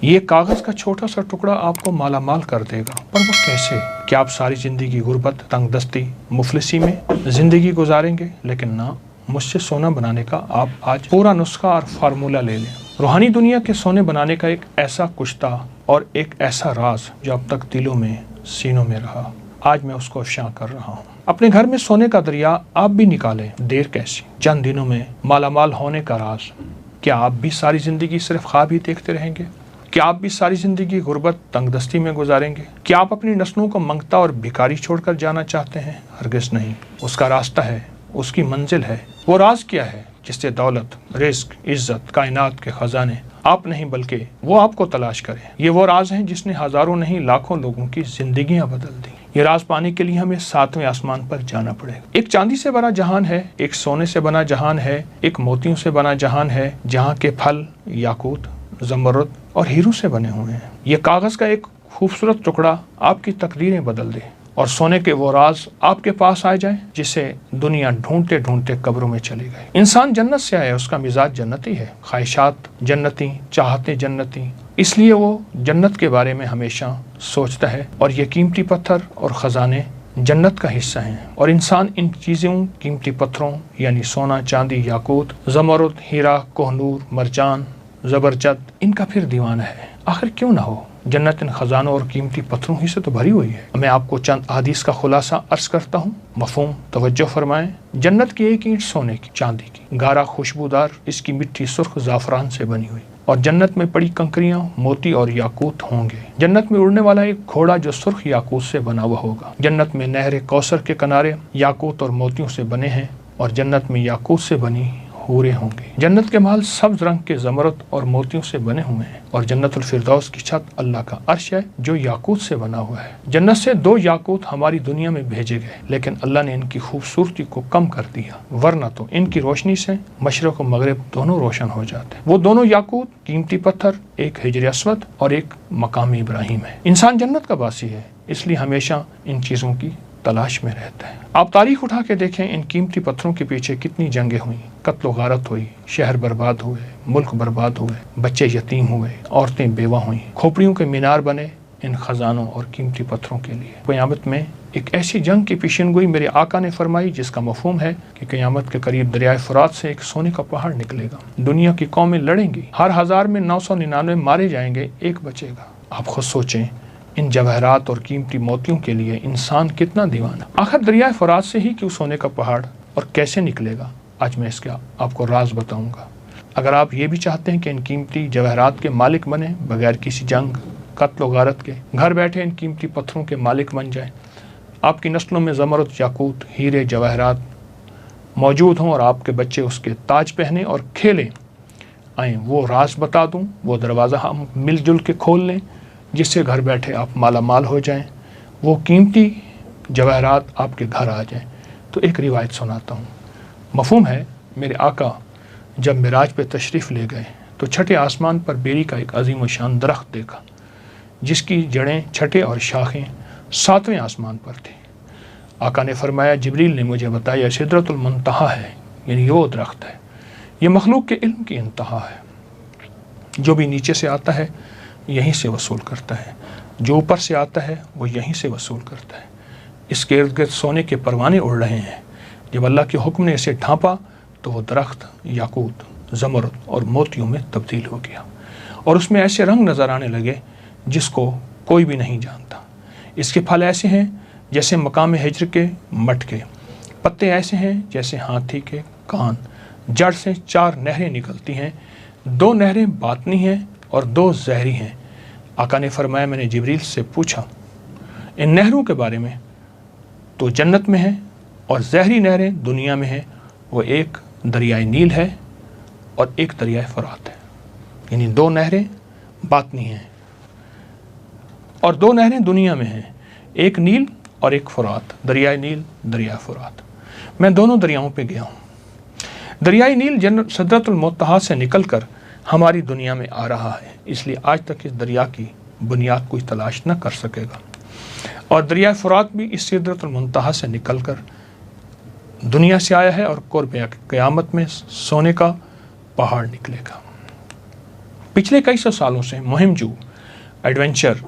یہ کاغذ کا چھوٹا سا ٹکڑا آپ کو مالا مال کر دے گا، پر وہ کیسے؟ کیا آپ ساری زندگی غربت، تنگ دستی، مفلسی میں زندگی گزاریں گے؟ لیکن نہ، مجھ سے سونا بنانے کا آپ آج پورا نسخہ اور فارمولہ لے لیں۔ روحانی دنیا کے سونے بنانے کا ایک ایسا کشتہ اور ایک ایسا راز جو اب تک دلوں میں، سینوں میں رہا، آج میں اس کو افشاں کر رہا ہوں۔ اپنے گھر میں سونے کا دریا آپ بھی نکالیں، دیر کیسی؟ چند دنوں میں مالا مال ہونے کا راز۔ کیا آپ بھی ساری زندگی صرف خواب ہی دیکھتے رہیں گے؟ کیا آپ بھی ساری زندگی غربت، تنگ دستی میں گزاریں گے؟ کیا آپ اپنی نسلوں کو منگتا اور بھکاری چھوڑ کر جانا چاہتے ہیں؟ ہرگز نہیں۔ اس کا راستہ ہے، اس کی منزل ہے۔ وہ راز کیا ہے جس سے دولت، رزق، عزت، کائنات کے خزانے آپ نہیں بلکہ وہ آپ کو تلاش کریں؟ یہ وہ راز ہیں جس نے ہزاروں نہیں لاکھوں لوگوں کی زندگیاں بدل دی۔ یہ راز پانے کے لیے ہمیں 7ویں آسمان پر جانا پڑے گا۔ ایک چاندی سے بنا جہان ہے، ایک سونے سے بنا جہان ہے، ایک موتیوں سے بنا جہان ہے، جہاں کے پھل یاقوت، زمرد اور ہیروں سے بنے ہوئے ہیں۔ یہ کاغذ کا ایک خوبصورت ٹکڑا آپ کی تقدیریں بدل دے اور سونے کے وہ راز آپ کے پاس آ جائیں جسے دنیا ڈھونڈتے ڈھونڈتے قبروں میں چلی گئی۔ انسان جنت سے آیا، اس کا مزاج جنتی ہے، خواہشات جنتی، چاہتے جنتی، اس لیے وہ جنت کے بارے میں ہمیشہ سوچتا ہے، اور یہ قیمتی پتھر اور خزانے جنت کا حصہ ہیں، اور انسان ان چیزوں، قیمتی پتھروں یعنی سونا، چاندی، یاقوت، زمرد، ہیرا، کوہ نور، مرجان، زبرجد، ان کا پھر دیوانہ ہے۔ آخر کیوں نہ ہو؟ جنت ان خزانوں اور قیمتی پتھروں ہی سے تو بھری ہوئی ہے۔ میں آپ کو چند احادیث کا خلاصہ عرض کرتا ہوں، مفہوم توجہ فرمائیں۔ جنت کی ایک اینٹ سونے کی، چاندی کی، گارا خوشبودار، اس کی مٹی سرخ زعفران سے بنی ہوئی، اور جنت میں پڑی کنکریاں موتی اور یاقوت ہوں گے۔ جنت میں اڑنے والا ایک گھوڑا جو سرخ یاقوت سے بنا ہوا ہوگا۔ جنت میں نہر کوثر کے کنارے یاقوت اور موتیوں سے بنے ہیں، اور جنت میں یاقوت سے بنی حوریں ہوں گی۔ جنت کے محل سبز رنگ کے زمرد اور موتیوں سے بنے ہوئے ہیں، اور جنت الفردوس کی چھت اللہ کا عرش ہے جو یاقوت سے بنا ہوا ہے۔ جنت سے 2 یاقوت ہماری دنیا میں بھیجے گئے، لیکن اللہ نے ان کی خوبصورتی کو کم کر دیا، ورنہ تو ان کی روشنی سے مشرق و مغرب دونوں روشن ہو جاتے ہیں۔ وہ دونوں یاقوت، قیمتی پتھر، ایک حجر اسود اور ایک مقام ابراہیم ہے۔ انسان جنت کا باسی ہے، اس لیے ہمیشہ ان چیزوں کی تلاش میں رہتا ہے۔ آپ تاریخ اٹھا کے دیکھیں، ان قیمتی پتھروں کے پیچھے کتنی جنگیں ہوئیں، قتل و غارت ہوئی، شہر برباد ہوئے، ملک برباد ہوئے، بچے یتیم ہوئے، عورتیں بیوہ ہوئیں، کھوپڑیوں کے مینار بنے ان خزانوں اور قیمتی پتھروں کے لیے۔ قیامت میں ایک ایسی جنگ کی پیشن گوئی میرے آقا نے فرمائی جس کا مفہوم ہے کہ قیامت کے قریب دریائے فرات سے ایک سونے کا پہاڑ نکلے گا۔ دنیا کی قومیں لڑیں گی، ہر 1000 میں 999 مارے جائیں گے، ایک بچے گا۔ آپ خود سوچیں، ان جواہرات اور قیمتی موتیوں کے لیے انسان کتنا دیوانہ۔ آخر دریائے فرات سے ہی کیوں سونے کا پہاڑ اور کیسے نکلے گا؟ آج میں اس کا آپ کو راز بتاؤں گا۔ اگر آپ یہ بھی چاہتے ہیں کہ ان قیمتی جواہرات کے مالک بنیں بغیر کسی جنگ، قتل و غارت کے، گھر بیٹھے ان قیمتی پتھروں کے مالک بن جائیں، آپ کی نسلوں میں زمرد، یاقوت، ہیرے، جواہرات موجود ہوں، اور آپ کے بچے اس کے تاج پہنیں اور کھیلیں، آئیں وہ راز بتا دوں، وہ دروازہ ہم مل جل کے کھول لیں جس سے گھر بیٹھے آپ مالا مال ہو جائیں، وہ قیمتی جواہرات آپ کے گھر آ جائیں۔ تو ایک روایت سناتا ہوں۔ مفہوم ہے، میرے آقا جب معراج پہ تشریف لے گئے تو چھٹے آسمان پر بیری کا ایک عظیم و شان درخت دیکھا جس کی جڑیں، چھٹے اور شاخیں 7ویں آسمان پر تھیں۔ آقا نے فرمایا، جبریل نے مجھے بتایا سدرۃ المنتہا ہے، یعنی وہ درخت ہے، یہ مخلوق کے علم کی انتہا ہے۔ جو بھی نیچے سے آتا ہے یہیں سے وصول کرتا ہے، جو اوپر سے آتا ہے وہ یہیں سے وصول کرتا ہے۔ اس کے ارد گرد سونے کے پروانے اڑ رہے ہیں۔ جب اللہ کے حکم نے اسے ڈھانپا تو وہ درخت یاقوت، زمرد اور موتیوں میں تبدیل ہو گیا، اور اس میں ایسے رنگ نظر آنے لگے جس کو کوئی بھی نہیں جانتا۔ اس کے پھل ایسے ہیں جیسے مقام ہجر کے مٹکے، پتے ایسے ہیں جیسے ہاتھی کے کان، جڑ سے 4 نہریں نکلتی ہیں، 2 نہریں باطنی ہیں اور 2 زہری ہیں۔ آقا نے فرمایا، میں نے جبریل سے پوچھا ان نہروں کے بارے میں، تو جنت میں ہیں، اور زہری نہریں دنیا میں ہیں، وہ ایک دریائے نیل ہے اور ایک دریائے فرات ہے، یعنی 2 نہریں باطنی ہیں اور 2 نہریں دنیا میں ہیں، ایک نیل اور ایک فرات، دریائے نیل، دریائے فرات۔ میں دونوں دریاؤں پہ گیا ہوں۔ دریائے نیل سدرۃ المنتہا سے نکل کر ہماری دنیا میں آ رہا ہے، اس لیے آج تک اس دریا کی بنیاد کوئی تلاش نہ کر سکے گا، اور دریائے فرات بھی اس سدرۃ المنتہا سے نکل کر دنیا سے آیا ہے، اور قرب قیامت میں سونے کا پہاڑ نکلے گا۔ पिछले कई सौ सालों से मुहिम जो एडवेंचर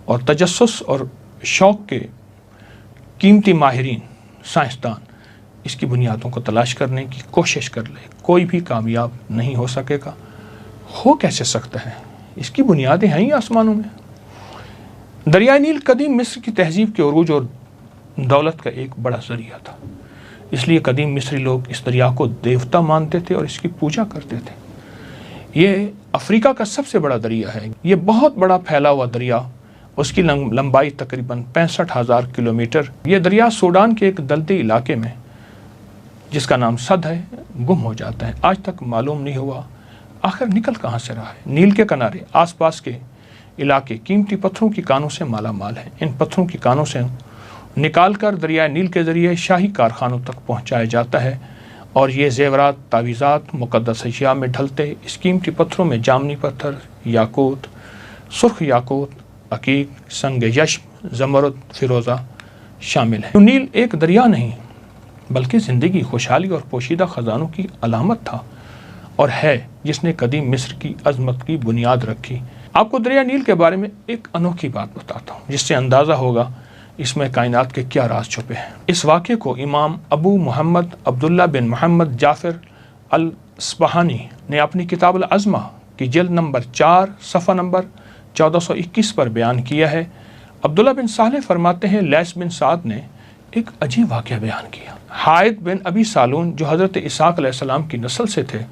और तजस्सुस और शौक़ के कीमती माहिरीन साइंसदान इसकी बुनियादों को तलाश करने की कोशिश कर ले, कोई भी कामयाब नहीं हो सकेगा। हो कैसे सकता है? इसकी बुनियादें हैं ही आसमानों में। दरियाए नील कदीम मिस्र की तहजीब के उरूज और दौलत का एक बड़ा जरिया था। इसलिए कदीम मिस्री लोग इस दरिया को देवता मानते थे और इसकी पूजा करते थे। ये अफ्रीका का सबसे बड़ा दरिया है। ये बहुत बड़ा फैला हुआ दरिया, उसकी लंबाई तकरीबन 65,000 किलोमीटर। ये दरिया सूडान के एक दलदली इलाके में जिसका नाम सद है गुम हो जाता है। आज तक मालूम नहीं हुआ आखिर निकल कहाँ से रहा है। नील के किनारे आसपास के इलाके कीमती पत्थरों की कानों से माला माल हैं। इन पत्थरों की कानों से निकाल कर दरियाए नील के ज़रिए शाही कारखानों तक पहुँचाया जाता है और ये ज़ेवरात, तावीज़ात मुक़द्दस अशिया में ढलते। इस कीमती पत्थरों में जामनी पत्थर, याकूत, सुर्ख याकूत, अकीक, संग यश्म, ज़मरुद, फ़िरोज़ा शामिल है। नील एक दरिया नहीं बल्कि ज़िंदगी, खुशहाली और पोशीदा ख़जानों की अलामत था और है जिसने कदीम मिस्र की अज़मत की बुनियाद रखी। आपको दरिया नील के बारे में एक अनोखी बात बताता हूँ जिससे अंदाज़ा होगा इसमें कायनात के क्या राज छुपे हैं। इस वाक़े को इमाम अबू मोहम्मद अब्दुल्ला बिन मोहम्मद जाफ़िर अल-अस्बहानी ने अपनी किताब अल-अज़मा की जिल्द नंबर 4 सफ़ा नंबर 1421 पर बयान किया है। अब्दुल्ला बिन सालेह फरमाते हैं, लैस बिन साद ने एक अजीब वाक़या बयान किया। हायद बिन अबी सालून जो हज़रत इसाक अलैहिस्सलाम की नस्ल से थे,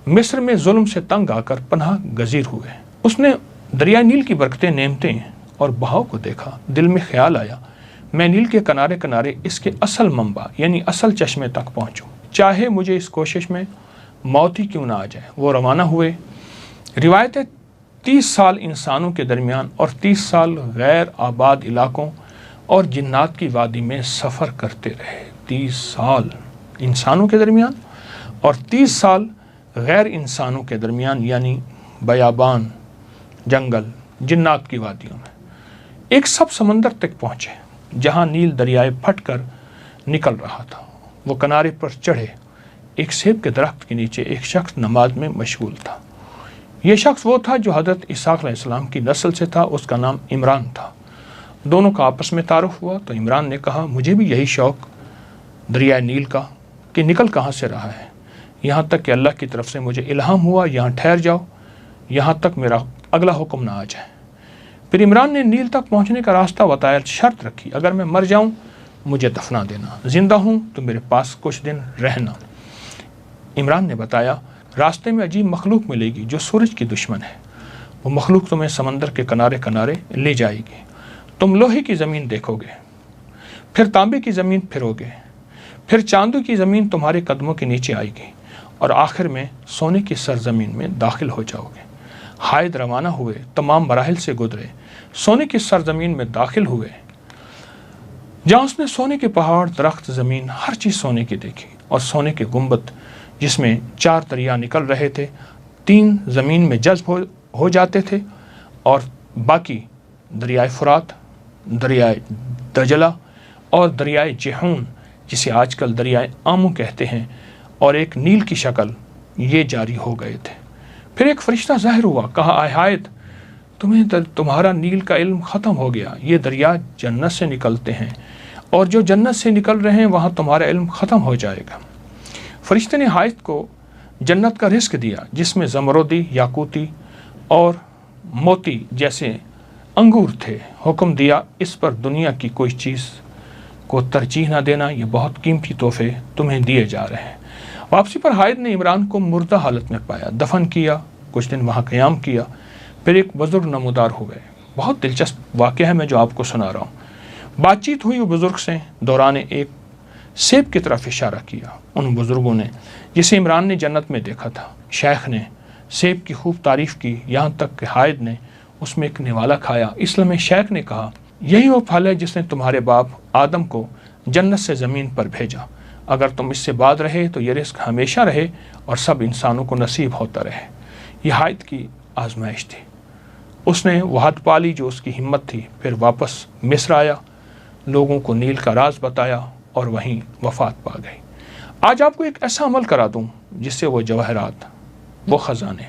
मिस्र में जुल्म से तंग आकर पनाह गज़ीर हुए। उसने दरिया नील की बरकतें, नेमतें और बहाव को देखा। दिल में ख्याल आया, मैं नील के किनारे किनारे इसके असल मंबा यानी असल चश्मे तक पहुँचूँ, चाहे मुझे इस कोशिश में मौत ही क्यों ना आ जाए। वो रवाना हुए। रिवायत 30 साल इंसानों के दरमियान और 30 साल गैर आबाद इलाकों और जिन्नात की वादी में सफ़र करते रहे। 30 साल इंसानों के दरमियान और 30 साल गैर इंसानों के दरमियान यानी बयाबान, जंगल, जिन्नात की वादियों में। एक सब समंदर तक पहुँचे जहाँ नील दरियाए फट कर निकल रहा था। वो किनारे पर चढ़े। एक सेब के दरख्त के नीचे एक शख्स नमाज में मशगूल था। ये शख्स वो था जो हज़रत इसाक अलैहिस्सलाम की नस्ल से था। उसका नाम इमरान था। दोनों का आपस में तारुफ हुआ तो इमरान ने कहा, मुझे भी यही शौक़ दरिया नील का कि निकल कहाँ से रहा है, यहाँ तक कि अल्लाह की तरफ से मुझे इल्हाम हुआ यहाँ ठहर जाओ, यहाँ तक मेरा अगला हुक्म ना आ जाए। फिर इमरान ने नील तक पहुँचने का रास्ता बताया, शर्त रखी, अगर मैं मर जाऊँ मुझे दफना देना, ज़िंदा हूँ तो मेरे पास कुछ दिन रहना। इमरान ने बताया, रास्ते में अजीब मखलूक मिलेगी जो सूरज की दुश्मन है। वो मखलूक तुम्हें समंदर के किनारे किनारे ले जाएगी। तुम लोहे की ज़मीन देखोगे, फिर तांबे की ज़मीन फिरोगे, फिर चांदी की ज़मीन तुम्हारे कदमों के नीचे आएगी और आखिर में सोने की सरजमीन में दाखिल हो जाओगे। हायद रवाना हुए, तमाम मराहिल से गुजरे, सोने की सरजमीन में दाखिल हुए जहाँ उसने सोने के पहाड़, दरख्त, ज़मीन, हर चीज़ सोने की देखी और सोने के गुंबद जिसमें 4 दरिया निकल रहे थे। 3 ज़मीन में जज्ब हो जाते थे और बाकी दरियाए फुरात, दरियाए दजला और दरियाए जेहून जिसे आजकल दरियाए आमू कहते हैं और एक नील की शक्ल, ये जारी हो गए थे। फिर एक फरिश्ता ज़ाहिर हुआ, कहा, आए हायद, तुम्हारा नील का इल्म ख़त्म हो गया। ये दरिया जन्नत से निकलते हैं और जो जन्नत से निकल रहे हैं वहाँ तुम्हारा इल्म ख़त्म हो जाएगा। फरिश्ते ने हायद को जन्नत का रिस्क दिया जिसमें ज़मरुदी, याकूती और मोती जैसे अंगूर थे। हुक्म दिया, इस पर दुनिया की कोई चीज़ को तरजीह ना देना, ये बहुत कीमती तोहफे तुम्हें दिए जा रहे हैं। वापसी पर हायद ने इमरान को मुर्दा हालत में पाया, दफन किया, कुछ दिन वहाँ क़याम किया। फिर एक बुज़ुर्ग नमूदार हो गए। बहुत दिलचस्प वाक़या है मैं जो आपको सुना रहा हूँ। बातचीत हुई बुज़ुर्ग से, दौरान एक सेब की तरफ इशारा किया उन बुज़ुर्गों ने जिसे इमरान ने जन्नत में देखा था। शेख ने सेब की खूब तारीफ़ की, यहाँ तक कि हायद ने उसमें एक निवाला खाया। इसलिए शेख ने कहा, यही वो फल है जिसने तुम्हारे बाप आदम को जन्नत से ज़मीन पर भेजा। अगर तुम इससे बाद रहे तो ये रिस्क हमेशा रहे और सब इंसानों को नसीब होता रहे। यह हायद की आजमाइश थी। उसने वो हद पाली जो उसकी हिम्मत थी। फिर वापस मिस्र आया, लोगों को नील का राज बताया और वहीं वफ़ात पा गई। आज आपको एक ऐसा अमल करा दूं जिससे वो जवाहरात, वो ख़जाने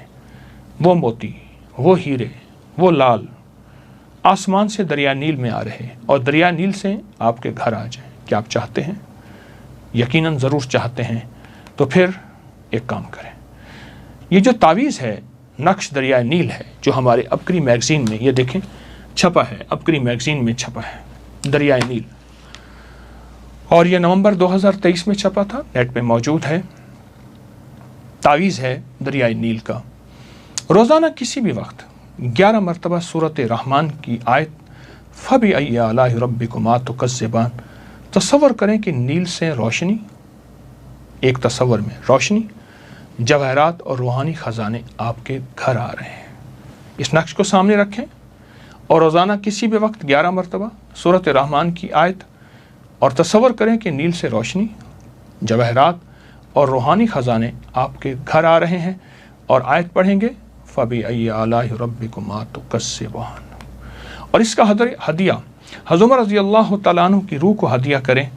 वो मोती, वो हीरे, वो लाल आसमान से दरिया नील में आ रहे हैं और दरिया नील से आपके घर आ जाएं। क्या आप चाहते हैं? यकीनन ज़रूर चाहते हैं। तो फिर एक काम करें, ये जो तावीज़ है नक्श दरिया नील है, जो हमारे अबकरी मैगज़ीन में, ये देखें छपा है, अबकरी मैगज़ीन में छपा है दरिया नील, और ये नवंबर 2023 में छपा था, नेट पे मौजूद है। तावीज़ है दरिया नील का। रोज़ाना किसी भी वक्त 11 मरतबा सूरत रहमान की आयत फ़बी आलाइ रब्बिकुमा तुकज़्ज़िबान। तसव्वुर करें कि नील से रोशनी, एक तसव्वुर में रोशनी, जवाहरात और रूहानी ख़जाने आपके घर आ रहे हैं। इस नक्श को सामने रखें और रोज़ाना किसी भी वक्त 11 मरतबा सूरत रहमान की आयत और तसव्वुर करें कि नील से रोशनी, जवाहरात और रूहानी ख़जाने आपके घर आ रहे हैं, और आयत पढ़ेंगे फ़बी आलाइ रब्बिकुमा तुकज़्ज़िबान। और इसका हदिया हज़रत उमर रज़ी अल्लाह तआला अन्हु की रूह को हदिया करें,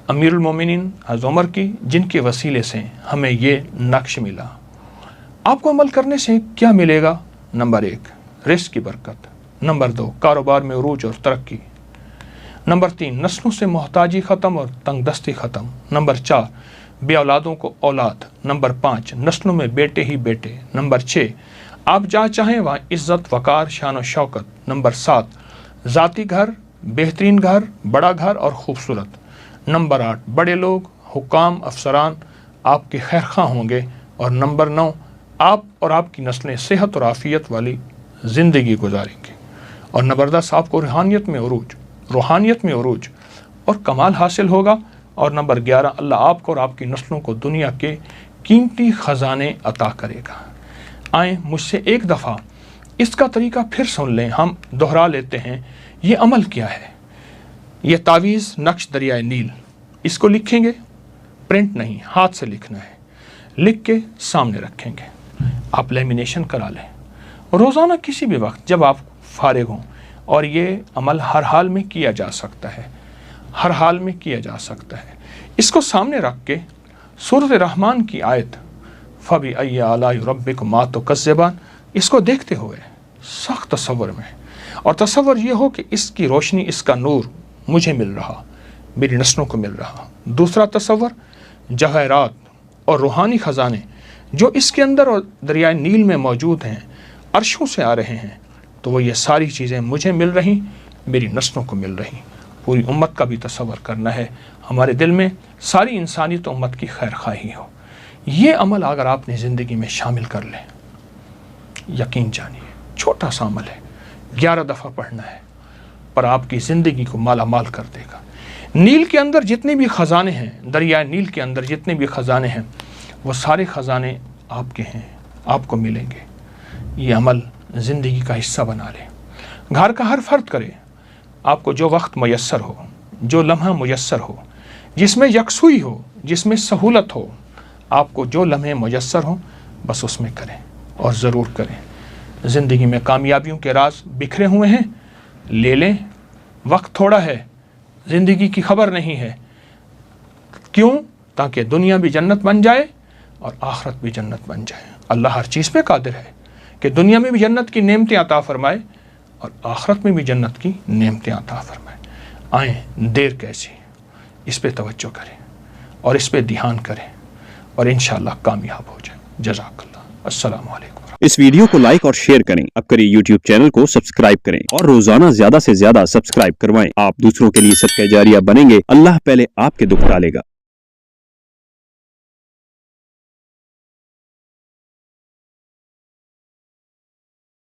अमीरुल मोमिनीन हज़रत उमर की, जिनके वसीले से हमें ये नक्श मिला। आपको अमल करने से क्या मिलेगा? नंबर 1 रिज़्क़ की बरकत, नंबर 2 कारोबार में उरूज और तरक्की, नंबर 3 नस्लों से मोहताजी ख़त्म और तंगदस्ती ख़त्म, नंबर 4 बे औलादों को औलाद, नंबर 5 नस्लों में बेटे ही बेटे, नंबर 6 आप जहाँ चाहें वहाँ इज़्ज़त वक़ार शान और शौकत, नंबर 7 ज़ाती घर, बेहतरीन घर, बड़ा घर और ख़ूबसूरत, नंबर 8 बड़े लोग, हुक्काम, अफसरान आपके खैरख़्वाह होंगे, और नंबर 9 आप और आपकी नस्लें सेहत और आफ़ियत वाली ज़िंदगी गुजारेंगे, और नंबर 10 आपको रूहानियत में उरूज और कमाल हासिल होगा, और नंबर 11 अल्लाह आपको और आपकी नस्लों को दुनिया के कीमती ख़जाने अता करेगा। आएँ मुझसे एक दफ़ा इसका तरीका फिर सुन लें, हम दोहरा लेते हैं। ये अमल क्या है? ये तावीज़ नक्श दरिया नील, इसको लिखेंगे, प्रिंट नहीं, हाथ से लिखना है, लिख के सामने रखेंगे, आप लेमिनेशन करा लें रोज़ाना किसी भी वक्त जब आप फारिग हों, और ये अमल हर हाल में किया जा सकता है, हर हाल में किया जा सकता है। इसको सामने रख के सूरत रहमान की आयत फ़बी आलाइ रब्बिकुमा तुकज़्ज़िबान, इसको देखते हुए सख्त तसव्वुर में, और तसव्वुर ये हो कि इसकी रोशनी, इसका नूर मुझे मिल रहा, मेरी नस्लों को मिल रहा। दूसरा तसव्वुर जवाहरात और रूहानी ख़जाने जो इसके अंदर और दरिया नील में मौजूद हैं, अर्शों से आ रहे हैं, तो वो ये सारी चीज़ें मुझे मिल रही, मेरी नस्लों को मिल रही। पूरी उम्मत का भी तसव्वुर करना है, हमारे दिल में सारी इंसानियत उम्मत की खैरख़्वाही हो। ये अमल अगर आपने ज़िंदगी में शामिल कर लें, यकीन जानिए छोटा सा अमल है, 11 दफ़ा पढ़ना है, पर आपकी ज़िंदगी को माला माल कर देगा। नील के अंदर जितने भी ख़जाने हैं, दरिया नील के अंदर जितने भी ख़जाने हैं, वो सारे ख़जाने आपके हैं, आपको मिलेंगे। ये अमल ज़िंदगी का हिस्सा बना लें। घर का हर फ़र्द करे, आपको जो वक्त मुयस्सर हो, जो लम्हा मुयस्सर हो, जिसमें यकसुई हो, जिसमें सहूलत हो, आपको जो लम्हे मुयस्सर हो बस उसमें करें, और ज़रूर करें। ज़िंदगी में कामयाबियों के राज बिखरे हुए हैं, ले लें, वक्त थोड़ा है, ज़िंदगी की खबर नहीं है। क्यों? ताकि दुनिया भी जन्नत बन जाए और आखिरत भी जन्नत बन जाए। अल्लाह हर चीज़ पे कादिर है कि दुनिया में भी जन्नत की नेमतें अता फरमाए और आखिरत में भी जन्नत की नेमतें अता फरमाए। आएँ, देर कैसी, इस पे तवज्जो करें और इस पे ध्यान करें, और इंशाअल्लाह कामयाब हो जाए। जज़ाकल्लाह। अस्सलामु अलैकुम। इस वीडियो को लाइक और शेयर करें, अबकरी यूट्यूब चैनल को सब्सक्राइब करें, और रोजाना ज्यादा से ज्यादा सब्सक्राइब करवाएं। आप दूसरों के लिए सदका जारिया बनेंगे, अल्लाह पहले आपके दुख टालेगा।